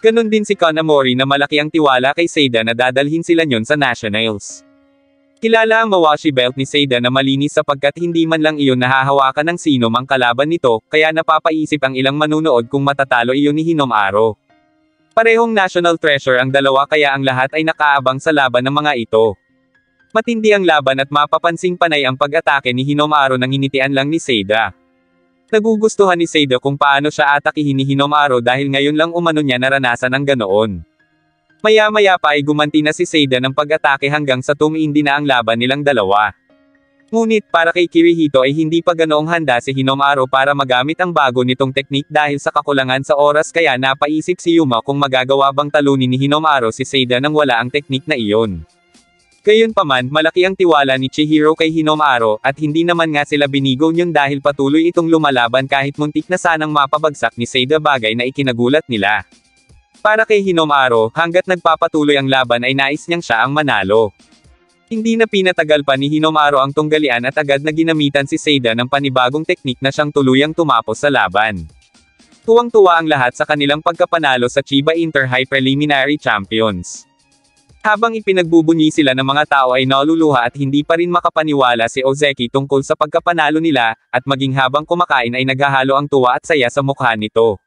Ganon din si Kanamori na malaki ang tiwala kay Seida na dadalhin sila nyon sa Nationals. Kilala ang Mawashi belt ni Seida na malinis sapagkat hindi man lang iyon nahahawakan ng sino mang kalaban nito, kaya napapaisip ang ilang manunood kung matatalo iyon ni Hinomaro. Parehong national treasure ang dalawa kaya ang lahat ay nakaabang sa laban ng mga ito. Matindi ang laban at mapapansing panay ang pag-atake ni Hinomaro nang hinitian lang ni Seida. Nagugustuhan ni Seida kung paano siya atakihin ni Hinomaro dahil ngayon lang umano niya naranasan ang ganoon. Maya-maya pa ay gumanti na si Seida ng pag-atake hanggang sa tumiindi na ang laban nilang dalawa. Ngunit para kay Kirihito ay hindi pa ganoong handa si Hinomaro para magamit ang bago nitong teknik dahil sa kakulangan sa oras kaya napaisip si Yuma kung magagawa bang talunin ni Hinomaro si Seida nang wala ang teknik na iyon. Gayunpaman, malaki ang tiwala ni Chihiro kay Hinomaro at hindi naman nga sila binigo niyon dahil patuloy itong lumalaban kahit muntik na sanang mapabagsak ni Seida bagay na ikinagulat nila. Para kay Hinomaro, hanggat nagpapatuloy ang laban ay nais niyang siya ang manalo. Hindi na pinatagal pa ni Hinomaro ang tunggalian at agad na ginamitan si Seida ng panibagong teknik na siyang tuluyang tumapos sa laban. Tuwang-tuwa ang lahat sa kanilang pagkapanalo sa Chiba Inter High Preliminary Champions. Habang ipinagbubunyi sila ng mga tao ay naluluha at hindi pa rin makapaniwala si Ozeki tungkol sa pagkapanalo nila, at maging habang kumakain ay naghahalo ang tuwa at saya sa mukha nito.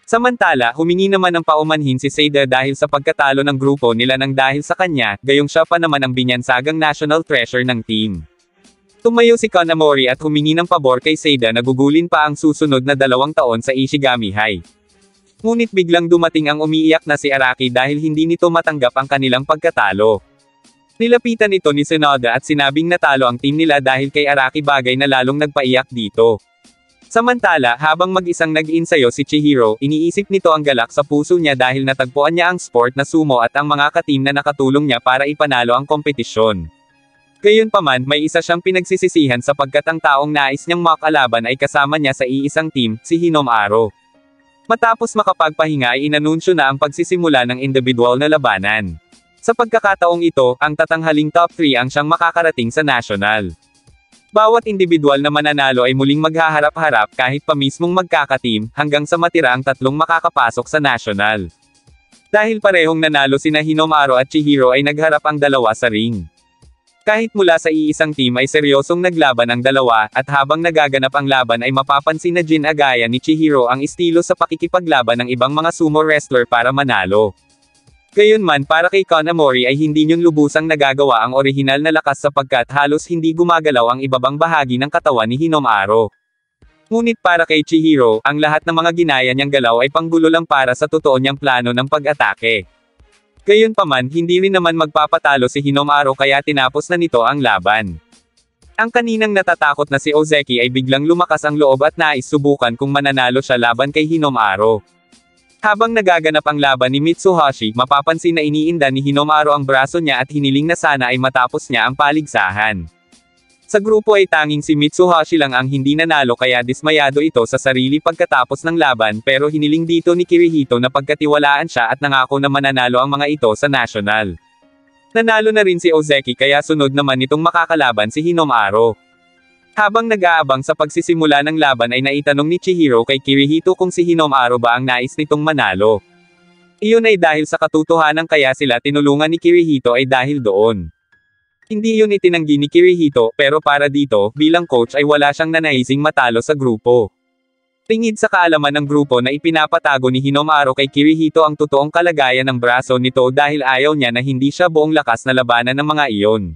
Samantala, humingi naman ng paumanhin si Seida dahil sa pagkatalo ng grupo nila nang dahil sa kanya, gayong siya pa naman ang binyansagang national treasure ng team. Tumayo si Kanamori at humingi ng pabor kay Seida na gugulin pa ang susunod na 2 taon sa Ishigami High. Ngunit biglang dumating ang umiiyak na si Araki dahil hindi nito matanggap ang kanilang pagkatalo. Nilapitan ito ni Sonoda at sinabing natalo ang team nila dahil kay Araki bagay na lalong nagpaiyak dito. Samantala, habang mag-isang nag-iinsayo si Chihiro, iniisip nito ang galak sa puso niya dahil natagpuan niya ang sport na sumo at ang mga kateam na nakatulong niya para ipanalo ang kompetisyon. Gayunpaman, may isa siyang pinagsisisihan sapagkat ang taong nais niyang makalaban ay kasama niya sa iisang team, si Hinomaro. Matapos makapagpahinga ay inanunsyo na ang pagsisimula ng individual na labanan. Sa pagkakataong ito, ang tatanghaling top 3 ang siyang makakarating sa national. Bawat individual na mananalo ay muling maghaharap-harap kahit pa mismong magkakateam, hanggang sa matira ang 3 makakapasok sa national. Dahil parehong nanalo sina Hinomaro at Chihiro ay nagharap ang dalawa sa ring. Kahit mula sa iisang team ay seryosong naglaban ang dalawa, at habang nagaganap ang laban ay mapapansin na ginagaya ni Chihiro ang estilo sa pakikipaglaban ng ibang mga sumo wrestler para manalo. Gayunman para kay Kanamori ay hindi niyong lubusang nagagawa ang orihinal na lakas sapagkat halos hindi gumagalaw ang ibabang bahagi ng katawan ni Hinomaro. Ngunit para kay Chihiro, ang lahat ng mga ginaya niyang galaw ay panggulo lang para sa totoo niyang plano ng pag-atake. Gayunpaman, hindi rin naman magpapatalo si Hinomaro kaya tinapos na nito ang laban. Ang kaninang natatakot na si Ozeki ay biglang lumakas ang loob at nais subukan kung mananalo siya laban kay Hinomaro. Habang nagaganap ang laban ni Mitsuhashi, mapapansin na iniinda ni Hinomaro ang braso niya at hiniling na sana ay matapos niya ang paligsahan. Sa grupo ay tanging si Mitsuhashi lang ang hindi nanalo kaya dismayado ito sa sarili pagkatapos ng laban pero hiniling dito ni Kirihito na pagkatiwalaan siya at nangako na mananalo ang mga ito sa national. Nanalo na rin si Ozeki kaya sunod naman itong makakalaban si Hinomaro. Habang nag-aabang sa pagsisimula ng laban ay naitanong ni Chihiro kay Kirihito kung si Hinomaro ba ang nais nitong manalo. Iyon ay dahil sa katotohanan kaya sila tinulungan ni Kirihito ay dahil doon. Hindi yun itinanggi ni Kirihito, pero para dito, bilang coach ay wala siyang nanaising matalo sa grupo. Tingid sa kaalaman ng grupo na ipinapatago ni Hinomaro kay Kirihito ang totoong kalagayan ng braso nito dahil ayaw niya na hindi siya buong lakas na labanan ng mga iyon.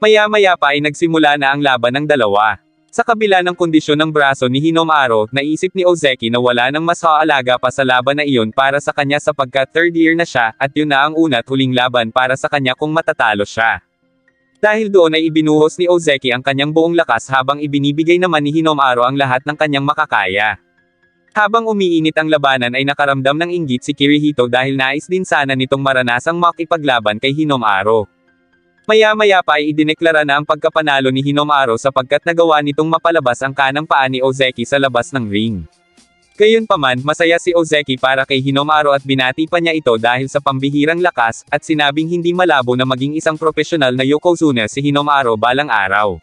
Maya-maya pa ay nagsimula na ang laban ng dalawa. Sa kabila ng kondisyon ng braso ni Hinomaro, naisip ni Ozeki na wala nang mas haalaga pa sa laban na iyon para sa kanya sapagkat 3rd year na siya, at yun na ang una't huling laban para sa kanya kung matatalo siya. Dahil doon ay ibinuhos ni Ozeki ang kanyang buong lakas habang ibinibigay naman ni Hinomaro ang lahat ng kanyang makakaya. Habang umiinit ang labanan ay nakaramdam ng inggit si Kirihito dahil nais din sana nitong maranasang makipaglaban kay Hinomaro. Maya-maya pa ay idineklara na ang pagkapanalo ni Hinomaro sapagkat nagawa nitong mapalabas ang kanang paa ni Ozeki sa labas ng ring. Gayunpaman, masaya si Ozeki para kay Hinomaro at binati pa niya ito dahil sa pambihirang lakas, at sinabing hindi malabo na maging isang profesional na yokozuna si Hinomaro balang araw.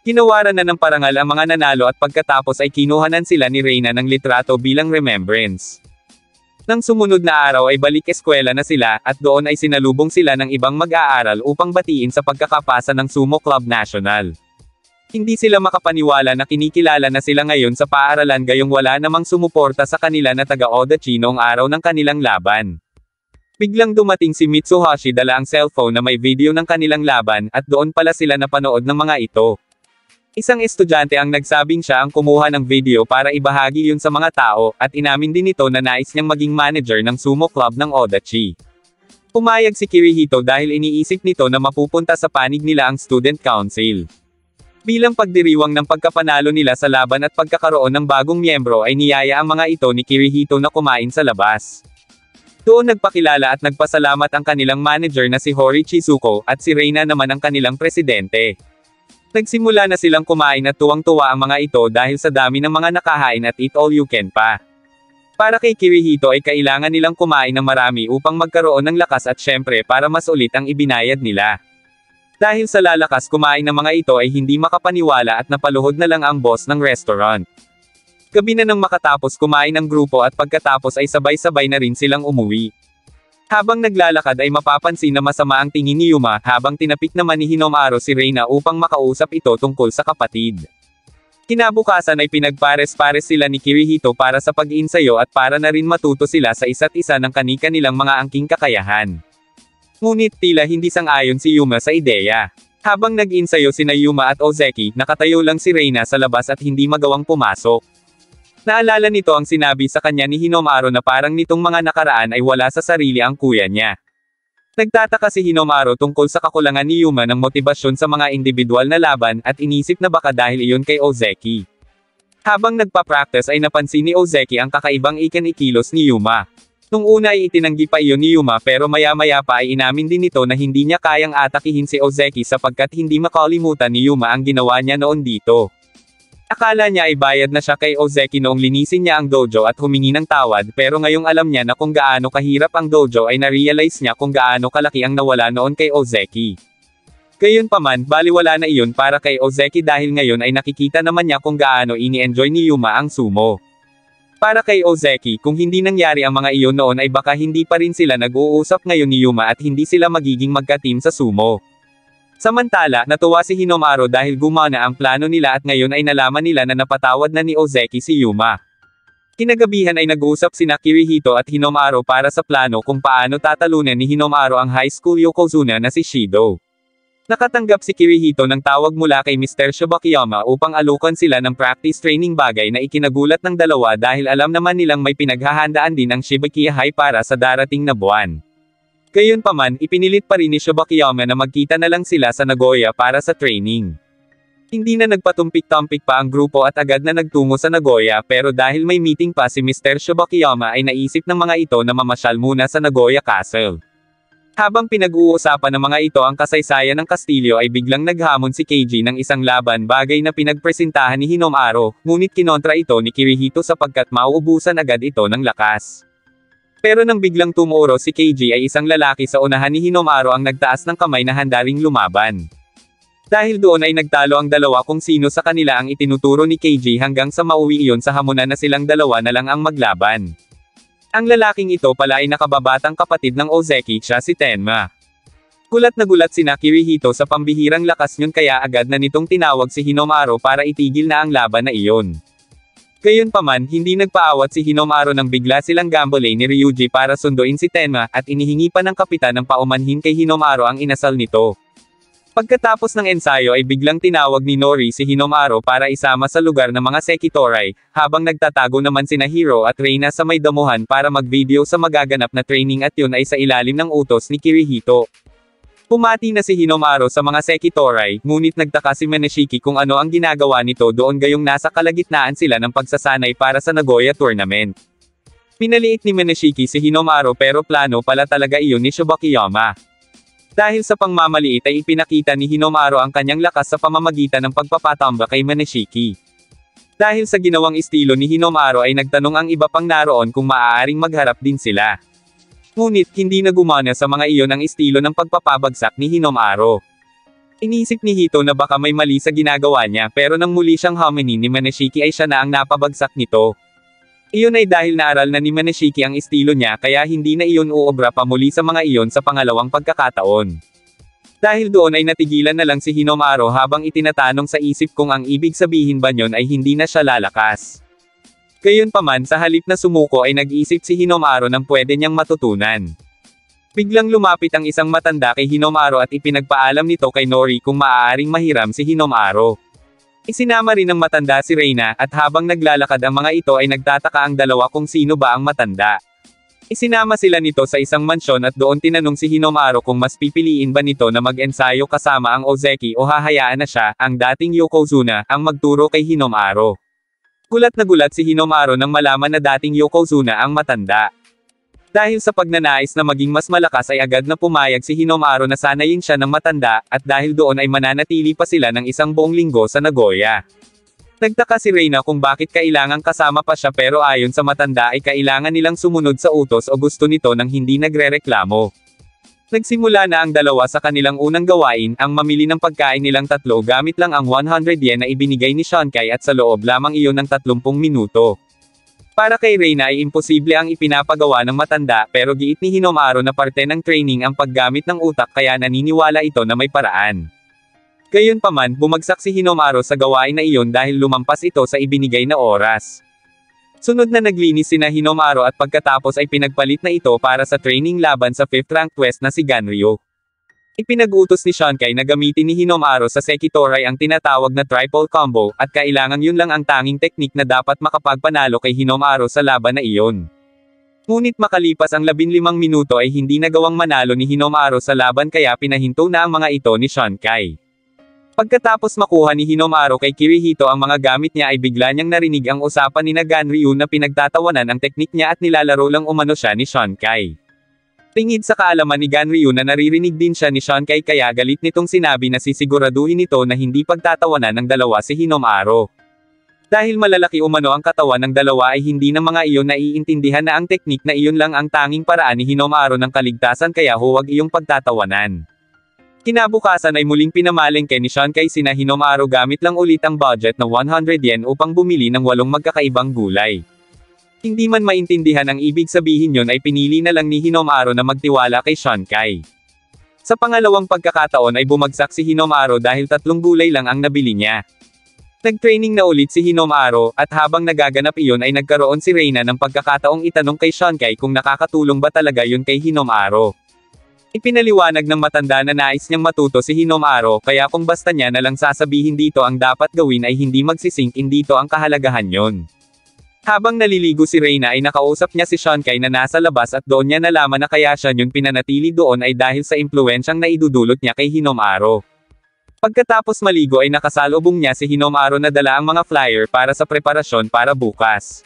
Ginawaran na ng parangal ang mga nanalo at pagkatapos ay kinuhanan sila ni Reina ng litrato bilang remembrance. Nang sumunod na araw ay balik eskwela na sila, at doon ay sinalubong sila ng ibang mag-aaral upang batiin sa pagkakapasa ng Sumo Club National. Hindi sila makapaniwala na kinikilala na sila ngayon sa paaralan gayong wala namang sumuporta sa kanila na taga-Odachi noong araw ng kanilang laban. Biglang dumating si Mitsuhashi dala ang cellphone na may video ng kanilang laban, at doon pala sila napanood ng mga ito. Isang estudyante ang nagsabing siya ang kumuha ng video para ibahagi yun sa mga tao, at inamin din ito na nais niyang maging manager ng sumo club ng Odachi. Pumayag si Kirihito dahil iniisip nito na mapupunta sa panig nila ang student council. Bilang pagdiriwang ng pagkapanalo nila sa laban at pagkakaroon ng bagong miyembro ay niyaya ang mga ito ni Kirihito na kumain sa labas. Doon nagpakilala at nagpasalamat ang kanilang manager na si Hori Chizuko, at si Reina naman ang kanilang presidente. Nagsimula na silang kumain at tuwang-tuwa ang mga ito dahil sa dami ng mga nakahain at eat all you can pa. Para kay Kirihito ay kailangan nilang kumain ng marami upang magkaroon ng lakas at syempre para mas ulit ang ibinayad nila. Dahil sa lalakas kumain ng mga ito ay hindi makapaniwala at napaluhod na lang ang boss ng restaurant. Gabi na nang makatapos kumain ang grupo at pagkatapos ay sabay-sabay na rin silang umuwi. Habang naglalakad ay mapapansin na masama ang tingin ni Yuma, habang tinapik naman ni Hinomaru si Reina upang makausap ito tungkol sa kapatid. Kinabukasan ay pinagpares-pares sila ni Kirihito para sa pag-iinsayo at para na rin matuto sila sa isa't isa ng kani-kanilang mga angking kakayahan. Ngunit tila hindi sang-ayon si Yuma sa ideya. Habang nag-insayo sina Yuma at Ozeki, nakatayo lang si Reina sa labas at hindi magawang pumasok. Naalala nito ang sinabi sa kanya ni Hinomaru na parang nitong mga nakaraan ay wala sa sarili ang kuya niya. Nagtataka si Hinomaru tungkol sa kakulangan ni Yuma ng motibasyon sa mga individual na laban at inisip na baka dahil iyon kay Ozeki. Habang nagpa-practice ay napansin ni Ozeki ang kakaibang ikilos ni Yuma. Nung una ay itinanggi pa iyon ni Yuma pero maya-maya pa ay inamin din nito na hindi niya kayang atakihin si Ozeki sapagkat hindi makalimutan ni Yuma ang ginawa niya noon dito. Akala niya ay bayad na siya kay Ozeki noong linisin niya ang dojo at humingi ng tawad pero ngayong alam niya na kung gaano kahirap ang dojo ay na-realize niya kung gaano kalaki ang nawala noon kay Ozeki. Gayunpaman, baliwala na iyon para kay Ozeki dahil ngayon ay nakikita naman niya kung gaano ini-enjoy ni Yuma ang sumo. Para kay Ozeki, kung hindi nangyari ang mga iyon noon ay baka hindi pa rin sila nag-uusap ngayon ni Yuma at hindi sila magiging magka-team sa sumo. Samantala, natuwa si Hinomaru dahil gumana ang plano nila at ngayon ay nalaman nila na napatawad na ni Ozeki si Yuma. Kinagabihan ay nag-uusap sina Kirihito at Hinomaru para sa plano kung paano tatalunan ni Hinomaru ang high school yokozuna na si Shido. Nakatanggap si Kirihito ng tawag mula kay Mr. Shibakiyama upang alukan sila ng practice training, bagay na ikinagulat ng dalawa dahil alam naman nilang may pinaghahandaan din ang Shibakiya para sa darating na buwan. Gayunpaman, ipinilit pa rin ni Shibakiyama na magkita na lang sila sa Nagoya para sa training. Hindi na nagpatumpik-tumpik pa ang grupo at agad na nagtungo sa Nagoya pero dahil may meeting pa si Mr. Shibakiyama ay naisip ng mga ito na mamasyal muna sa Nagoya Castle. Habang pinag-uusapan ng mga ito ang kasaysayan ng kastilyo ay biglang naghamon si Keiji ng isang laban, bagay na pinagpresentahan ni Hinomaru, ngunit kinontra ito ni Kirihito sapagkat mauubusan agad ito ng lakas. Pero nang biglang tumuro si Keiji ay isang lalaki sa unahan ni Hinomaru ang nagtaas ng kamay na handa ring lumaban. Dahil doon ay nagtalo ang dalawa kung sino sa kanila ang itinuturo ni Keiji hanggang sa mauwi iyon sa hamunan na silang dalawa na lang ang maglaban. Ang lalaking ito pala ay nakababatang kapatid ng Ozeki, siya si Tenma. Gulat na gulat sina Kirihito sa pambihirang lakas niyon kaya agad na nitong tinawag si Hinomaru para itigil na ang laban na iyon. Gayunpaman, hindi nagpaawat si Hinomaru nang bigla silang gambole ni Ryuji para sunduin si Tenma at inihingi pa ng kapitan ng paumanhin kay Hinomaru ang inasal nito. Pagkatapos ng ensayo ay biglang tinawag ni Nori si Hinomaru para isama sa lugar ng mga Sekitorai, habang nagtatago naman sina Hiro at Reina sa may damuhan para mag-video sa magaganap na training at yun ay sa ilalim ng utos ni Kirihito. Pumati na si Hinomaru sa mga Sekitorai, ngunit nagtaka si Meneshiki kung ano ang ginagawa nito doon gayong nasa kalagitnaan sila ng pagsasanay para sa Nagoya Tournament. Pinaliit ni Meneshiki si Hinomaru pero plano pala talaga iyon ni Shibakiyama. Dahil sa pangmamaliit ay ipinakita ni Hinomaru ang kanyang lakas sa pamamagitan ng pagpapatamba kay Meneshiki. Dahil sa ginawang estilo ni Hinomaru ay nagtanong ang iba pang naroon kung maaaring magharap din sila. Ngunit, hindi na gumana sa mga iyon ang estilo ng pagpapabagsak ni Hinomaru. Inisip ni Hito na baka may mali sa ginagawa niya pero nang muli siyang huminin ni Meneshiki ay siya na ang napabagsak nito. Iyon ay dahil naaral na ni Maneshiki ang estilo niya kaya hindi na iyon uobra pa muli sa mga iyon sa pangalawang pagkakataon. Dahil doon ay natigilan na lang si Hinamaru habang itinatanong sa isip kung ang ibig sabihin ba nyon ay hindi na siya lalakas. Gayunpaman sa halip na sumuko ay nag-isip si Hinamaru ng pwede niyang matutunan. Biglang lumapit ang isang matanda kay Hinamaru at ipinagpaalam nito kay Nori kung maaaring mahiram si Hinamaru. Isinama rin ng matanda si Reina, at habang naglalakad ang mga ito ay nagtataka ang dalawa kung sino ba ang matanda. Isinama sila nito sa isang mansyon at doon tinanong si Hinamaru kung mas pipiliin ba nito na mag-ensayo kasama ang Ozeki o hahayaan na siya, ang dating Yokozuna, ang magturo kay Hinamaru. Gulat na gulat si Hinamaru nang malaman na dating Yokozuna ang matanda. Dahil sa pagnanais na maging mas malakas ay agad na pumayag si Hinamaru na sanayin siya ng matanda, at dahil doon ay mananatili pa sila ng isang buong linggo sa Nagoya. Nagtaka si Reina kung bakit kailangang kasama pa siya pero ayon sa matanda ay kailangan nilang sumunod sa utos o gusto nito nang hindi nagrereklamo. Nagsimula na ang dalawa sa kanilang unang gawain, ang mamili ng pagkain nilang tatlo gamit lang ang 100 yen na ibinigay ni Shankai at sa loob lamang iyon ng 30 minuto. Para kay Reina ay imposible ang ipinapagawa ng matanda pero giit ni Hinamaru na parte ng training ang paggamit ng utak kaya naniniwala ito na may paraan. Gayunpaman, bumagsak si Hinamaru sa gawain na iyon dahil lumampas ito sa ibinigay na oras. Sunod na naglinis sina Hinamaru at pagkatapos ay pinagpalit na ito para sa training laban sa 5th rank West na si Ganryu. Ipinag-utos ni Shankai na gamitin ni Hinamaru sa Sekitorai ang tinatawag na triple combo, at kailangan yun lang ang tanging teknik na dapat makapagpanalo kay Hinamaru sa laban na iyon. Ngunit makalipas ang 15 minuto ay hindi nagawang manalo ni Hinamaru sa laban kaya pinahinto na ang mga ito ni Shankai. Pagkatapos makuha ni Hinamaru kay Kirihito ang mga gamit niya ay bigla niyang narinig ang usapan ni Ganryu na pinagtatawanan ang teknik niya at nilalaro lang umano siya ni Shankai. Tingid sa kaalaman ni Ganryu na naririnig din siya ni Shankai kaya galit nitong sinabi na sisiguraduhin nito na hindi pagtatawanan ng dalawa si Hinamaru. Dahil malalaki umano ang katawan ng dalawa ay hindi ng mga iyon naiintindihan na ang teknik na iyon lang ang tanging paraan ni Hinamaru ng kaligtasan kaya huwag iyong pagtatawanan. Kinabukasan ay muling pinamalengke ni Shankai sina Hinamaru gamit lang ulit ang budget na 100 yen upang bumili ng 8 magkakaibang gulay. Hindi man maintindihan ang ibig sabihin yon ay pinili na lang ni Hinamaru na magtiwala kay Shankai. Sa pangalawang pagkakataon ay bumagsak si Hinamaru dahil 3 gulay lang ang nabili niya. Nag-training na ulit si Hinamaru, at habang nagaganap iyon ay nagkaroon si Reina ng pagkakataong itanong kay Shankai kung nakakatulong ba talaga yun kay Hinamaru. Ipinaliwanag ng matanda na nais niyang matuto si Hinamaru kaya kung basta niya na lang sasabihin dito ang dapat gawin ay hindi magsisink in dito ang kahalagahan yon. Habang naliligo si Reina ay nakausap niya si Shankai na nasa labas at doon niya nalaman na kaya siya yun pinanatili doon ay dahil sa impluwensyang naidudulot niya kay Hinamaru. Pagkatapos maligo ay nakasalubong niya si Hinamaru na dala ang mga flyer para sa preparasyon para bukas.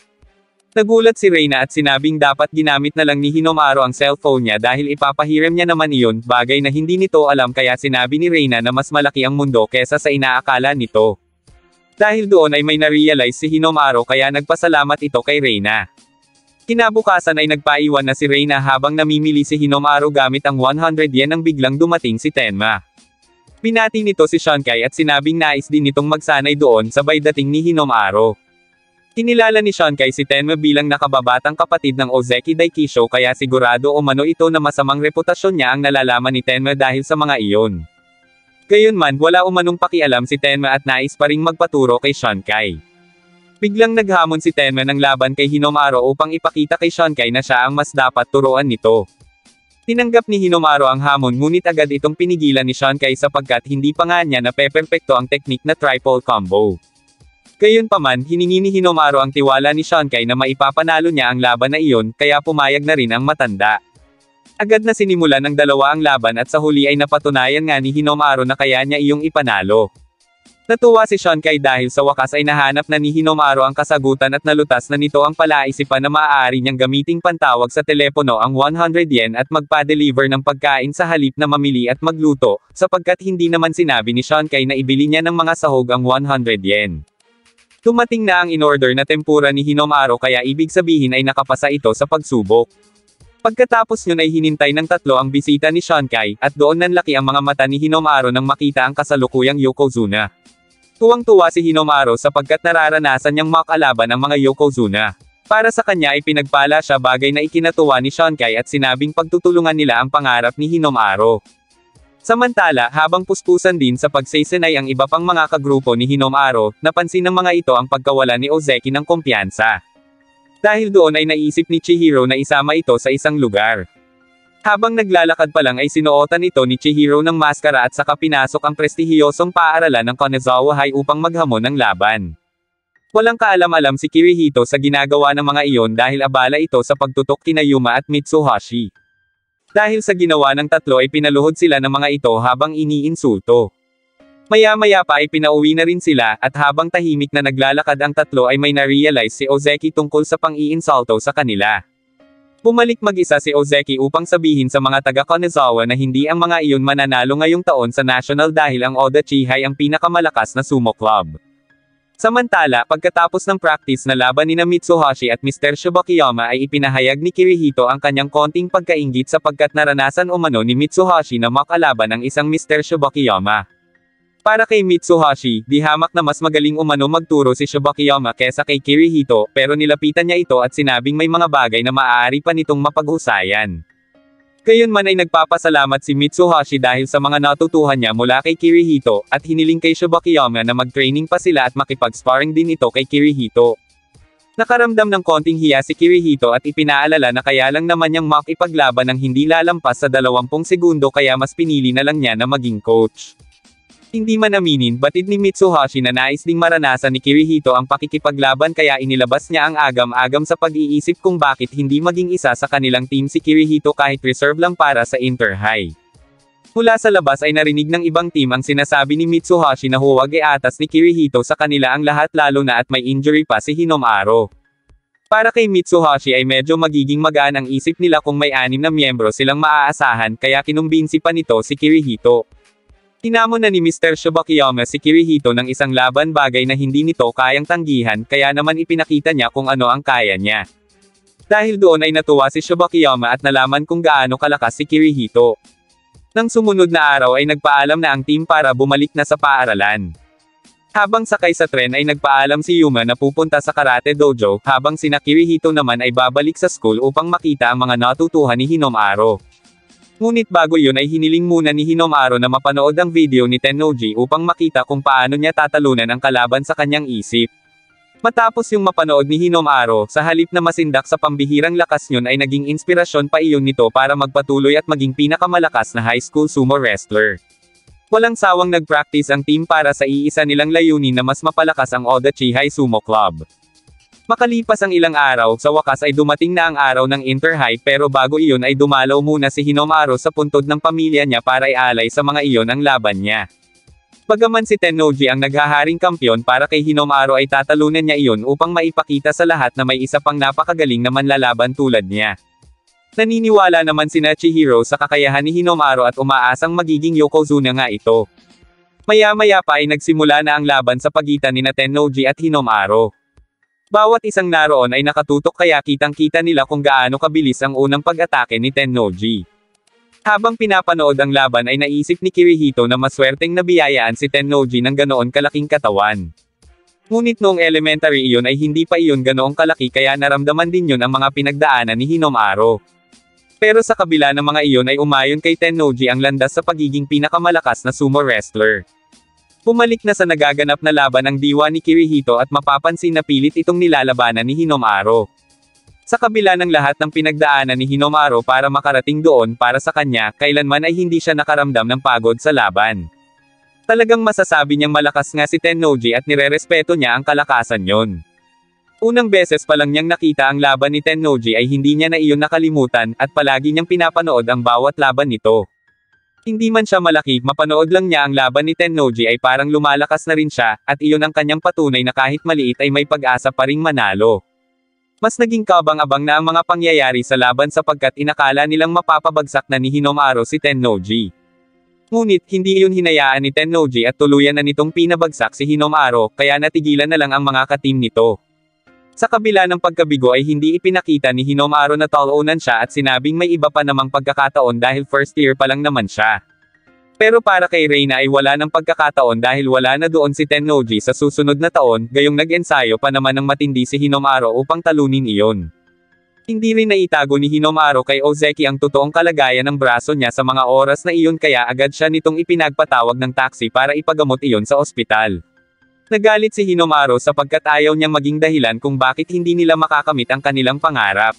Nagulat si Reina at sinabing dapat ginamit na lang ni Hinamaru ang cellphone niya dahil ipapahiram niya naman iyon, bagay na hindi nito alam kaya sinabi ni Reina na mas malaki ang mundo kesa sa inaakala nito. Dahil doon ay may na-realize si Hinamaru kaya nagpasalamat ito kay Reina. Kinabukasan ay nagpaiwan na si Reina habang namimili si Hinamaru gamit ang 100 yen nang biglang dumating si Tenma. Binati nito si Shankai at sinabing nais din nitong magsanay doon sabay dating ni Hinamaru. Kinilala ni Shankai si Tenma bilang nakababatang kapatid ng Ozeki Daikisho kaya sigurado umano ito na masamang reputasyon niya ang nalalaman ni Tenma dahil sa mga iyon. Gayunman wala umanong pakialam si Tenma at nais pa ring magpaturo kay Shankai. Biglang naghamon si Tenma ng laban kay Hinamaru upang ipakita kay Shankai na siya ang mas dapat turuan nito. Tinanggap ni Hinamaru ang hamon ngunit agad itong pinigilan ni Shankai sapagkat hindi pa nga niya napeperpekto ang teknik na triple combo. Gayunpaman, hiningi ni Hinamaru ang tiwala ni Shankai na maipapanalo niya ang laban na iyon kaya pumayag na rin ang matanda. Agad na sinimulan ng dalawa ang laban at sa huli ay napatunayan nga ni Hinamaru na kaya niya iyong ipanalo. Natuwa si Shankai dahil sa wakas ay nahanap na ni Hinamaru ang kasagutan at nalutas na nito ang palaisipan na maaari niyang gamiting pantawag sa telepono ang 100 yen at magpa-deliver ng pagkain sa halip na mamili at magluto, sapagkat hindi naman sinabi ni Shankai na ibili niya ng mga sahog ang 100 yen. Dumating na ang in-order na tempura ni Hinamaru kaya ibig sabihin ay nakapasa ito sa pagsubok. Pagkatapos yun ay hinintay ng 3 ang bisita ni Shankai, at doon nanlaki ang mga mata ni Hinamaru nang makita ang kasalukuyang Yokozuna. Tuwang-tuwa si Hinamaru sapagkat nararanasan niyang makalaban ang mga Yokozuna. Para sa kanya ay pinagpala siya, bagay na ikinatuwa ni Shunkai at sinabing pagtutulungan nila ang pangarap ni Hinomaro. Samantala, habang puspusan din sa pagsesenay ang iba pang mga kagrupo ni Hinomaro, napansin ng mga ito ang pagkawala ni Ozeki ng kumpiyansa. Dahil doon ay naisip ni Chihiro na isama ito sa isang lugar. Habang naglalakad pa lang ay sinuotan ito ni Chihiro ng maskara at saka pinasok ang prestihiyosong paaralan ng Kanazawa High upang maghamon ng laban. Walang kaalam-alam si Kirihito sa ginagawa ng mga iyon dahil abala ito sa pagtutok kina Yuma at Mitsuhashi. Dahil sa ginawa ng tatlo ay pinaluhod sila ng mga ito habang iniinsulto. Maya-maya pa ay pinauwi na rin sila, at habang tahimik na naglalakad ang tatlo ay may na-realize si Ozeki tungkol sa pang-iinsulto sa kanila. Bumalik mag-isa si Ozeki upang sabihin sa mga taga-Kanazawa na hindi ang mga iyon mananalo ngayong taon sa national dahil ang Oda Chihai ang pinakamalakas na sumo club. Samantala, pagkatapos ng practice na laban nina Mitsuhashi at Mr. Shibakiyama ay ipinahayag ni Kirihito ang kanyang konting pagkainggit sapagkat naranasan umano ni Mitsuhashi na makalaban ang isang Mr. Shibakiyama. Para kay Mitsuhashi, di hamak na mas magaling umano magturo si Shibakiyama kesa kay Kirihito, pero nilapitan niya ito at sinabing may mga bagay na maaari pa nitong mapaghusayan. Gayunman ay nagpapasalamat si Mitsuhashi dahil sa mga natutuhan niya mula kay Kirihito, at hiniling kay Shibakiyama na mag-training pa sila at makipag-sparring din ito kay Kirihito. Nakaramdam ng konting hiya si Kirihito at ipinaalala na kaya lang naman niyang makipaglaban ng hindi lalampas sa 20 segundo kaya mas pinili na lang niya na maging coach. Hindi man aminin, batid ni Mitsuhashi na nais ding maranasan ni Kirihito ang pakikipaglaban kaya inilabas niya ang agam-agam sa pag-iisip kung bakit hindi maging isa sa kanilang team si Kirihito kahit reserve lang para sa Inter-High. Mula sa labas ay narinig ng ibang team ang sinasabi ni Mitsuhashi na huwag iatas ni Kirihito sa kanila ang lahat lalo na at may injury pa si Hinomaro. Para kay Mitsuhashi ay medyo magiging magaan ang isip nila kung may 6 na miyembro silang maaasahan kaya kinumbinsi pa nito si Kirihito. Tinamon na ni Mr. Shibakiyama si Kirihito ng isang laban bagay na hindi nito kayang tanggihan kaya naman ipinakita niya kung ano ang kaya niya. Dahil doon ay natuwa si Shibakiyama at nalaman kung gaano kalakas si Kirihito. Nang sumunod na araw ay nagpaalam na ang team para bumalik na sa paaralan. Habang sakay sa tren ay nagpaalam si Yuma na pupunta sa karate dojo, habang sina Kirihito naman ay babalik sa school upang makita ang mga natutuhan ni Hinomaro. Ngunit bago yun ay hiniling muna ni Hinomaro na mapanood ang video ni Tennoji upang makita kung paano niya tatalunan ang kalaban sa kanyang isip. Matapos yung mapanood ni Hinomaro, sa halip na masindak sa pambihirang lakas yun ay naging inspirasyon pa iyon nito para magpatuloy at maging pinakamalakas na high school sumo wrestler. Walang sawang nag-practice ang team para sa iisa nilang layunin na mas mapalakas ang Oda Chihai Sumo Club. Makalipas ang ilang araw, sa wakas ay dumating na ang araw ng Inter-High pero bago iyon ay dumalaw muna si Hinomaro sa puntod ng pamilya niya para ialay sa mga iyon ang laban niya. Bagaman si Tennoji ang naghaharing kampyon para kay Hinomaro ay tatalunan niya iyon upang maipakita sa lahat na may isa pang napakagaling na manlalaban tulad niya. Naniniwala naman sina Chihiro sa kakayahan ni Hinomaro at umaasang magiging Yokozuna nga ito. Maya-maya pa ay nagsimula na ang laban sa pagitan ni Tennoji at Hinomaro. Bawat isang naroon ay nakatutok kaya kitang-kita nila kung gaano kabilis ang unang pag-atake ni Tennoji. Habang pinapanood ang laban ay naisip ni Kirihito na maswerteng nabiyayaan si Tennoji ng ganoon kalaking katawan. Ngunit noong elementary iyon ay hindi pa iyon ganoong kalaki kaya naramdaman din yun ang mga pinagdaanan ni Hinomaro. Pero sa kabila ng mga iyon ay umayon kay Tennoji ang landas sa pagiging pinakamalakas na sumo wrestler. Pumalik na sa nagaganap na laban ang diwa ni Kirihito at mapapansin na pilit itong nilalabanan ni Hinomaro. Sa kabila ng lahat ng pinagdaanan ni Hinomaro para makarating doon para sa kanya, kailanman ay hindi siya nakaramdam ng pagod sa laban. Talagang masasabi niyang malakas nga si Tennoji at nirerespeto niya ang kalakasan yon. Unang beses pa lang niyang nakita ang laban ni Tennoji ay hindi niya na iyon nakalimutan at palagi niyang pinapanood ang bawat laban nito. Hindi man siya malaki, mapanood lang niya ang laban ni Tennoji ay parang lumalakas na rin siya, at iyon ang kanyang patunay na kahit maliit ay may pag-asa pa ring manalo. Mas naging kabang-abang na ang mga pangyayari sa laban sapagkat inakala nilang mapapabagsak na ni Hinomaro si Tennoji. Ngunit, hindi iyon hinayaan ni Tennoji at tuluyan na nitong pinabagsak si Hinomaro, kaya natigilan na lang ang mga ka-team nito. Sa kabila ng pagkabigo ay hindi ipinakita ni Hinomaro na talunan siya at sinabing may iba pa namang pagkakataon dahil first year pa lang naman siya. Pero para kay Reina ay wala ng pagkakataon dahil wala na doon si Tennoji sa susunod na taon, gayong nag-ensayo pa naman ng matindi si Hinamaru upang talunin iyon. Hindi rin naitago ni Hinamaru kay Ozeki ang totoong kalagayan ng braso niya sa mga oras na iyon kaya agad siya nitong ipinagpatawag ng taxi para ipagamot iyon sa ospital. Nagalit si Hinamaru sapagkat ayaw niyang maging dahilan kung bakit hindi nila makakamit ang kanilang pangarap.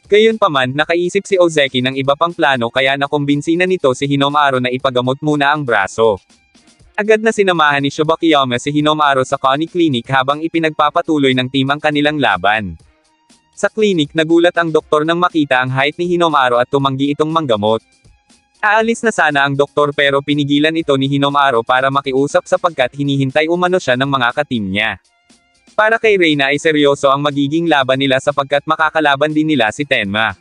Gayunpaman, nakaisip si Ozeki ng iba pang plano kaya nakumbinsi na nito si Hinamaru na ipagamot muna ang braso. Agad na sinamahan ni Shibakiyama si Hinamaru sa Connie Clinic habang ipinagpapatuloy ng team ang kanilang laban. Sa clinic, nagulat ang doktor nang makita ang height ni Hinamaru at tumanggi itong manggamot. Aalis na sana ang doktor pero pinigilan ito ni Hinamaru para makiusap sapagkat hinihintay umano siya ng mga katim niya. Para kay Reina ay seryoso ang magiging laban nila sapagkat makakalaban din nila si Tenma.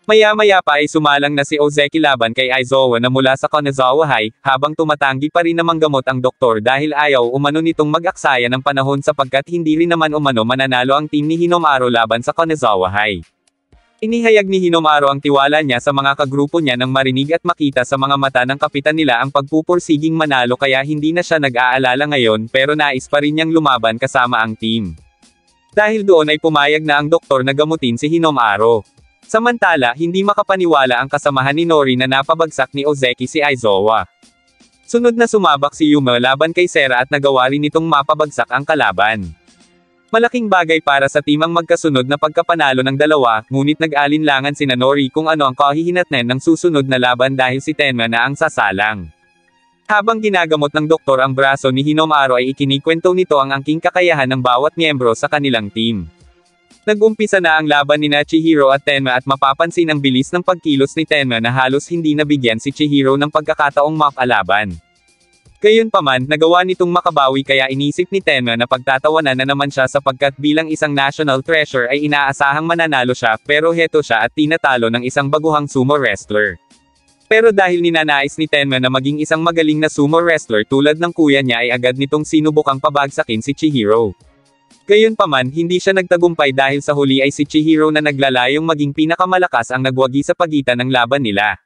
Maya-maya pa ay sumalang na si Ozeki laban kay Aizawa na mula sa Kanazawa High, habang tumatanggi pa rin na manggamot ang doktor dahil ayaw umano nitong mag-aksaya ng panahon sapagkat hindi rin naman umano mananalo ang team ni Hinamaru laban sa Kanazawa High. Inihayag ni Hinamaru ang tiwala niya sa mga kagrupo niya nang marinig at makita sa mga mata ng kapitan nila ang pagpupursiging manalo kaya hindi na siya nag-aalala ngayon pero nais pa rin niyang lumaban kasama ang team. Dahil doon ay pumayag na ang doktor na gamutin si Hinamaru. Samantala, hindi makapaniwala ang kasamahan ni Nori na napabagsak ni Ozeki si Aizawa. Sunod na sumabak si Yuma laban kay Sera at nagawa rin nitong mapabagsak ang kalaban. Malaking bagay para sa team ang magkasunod na pagkapanalo ng dalawa, ngunit nag-alinlangan sina Nori kung ano ang kahihinatnan ng susunod na laban dahil si Tenma na ang sasalang. Habang ginagamot ng doktor ang braso ni Hinamaru ay ikinikwento nito ang angking kakayahan ng bawat miyembro sa kanilang team. Nag-umpisa na ang laban ni Chihiro at Tenma at mapapansin ang bilis ng pagkilos ni Tenma na halos hindi nabigyan si Chihiro ng pagkakataong makalaban. Gayunpaman, nagawa nitong makabawi kaya inisip ni Tenma na pagtatawanan na naman siya sapagkat bilang isang national treasure ay inaasahang mananalo siya pero heto siya at tinatalo ng isang baguhang sumo wrestler. Pero dahil ninanais ni Tenma na maging isang magaling na sumo wrestler tulad ng kuya niya ay agad nitong sinubukang pabagsakin si Chihiro. Gayunpaman, hindi siya nagtagumpay dahil sa huli ay si Chihiro na naglalayong maging pinakamalakas ang nagwagi sa pagitan ng laban nila.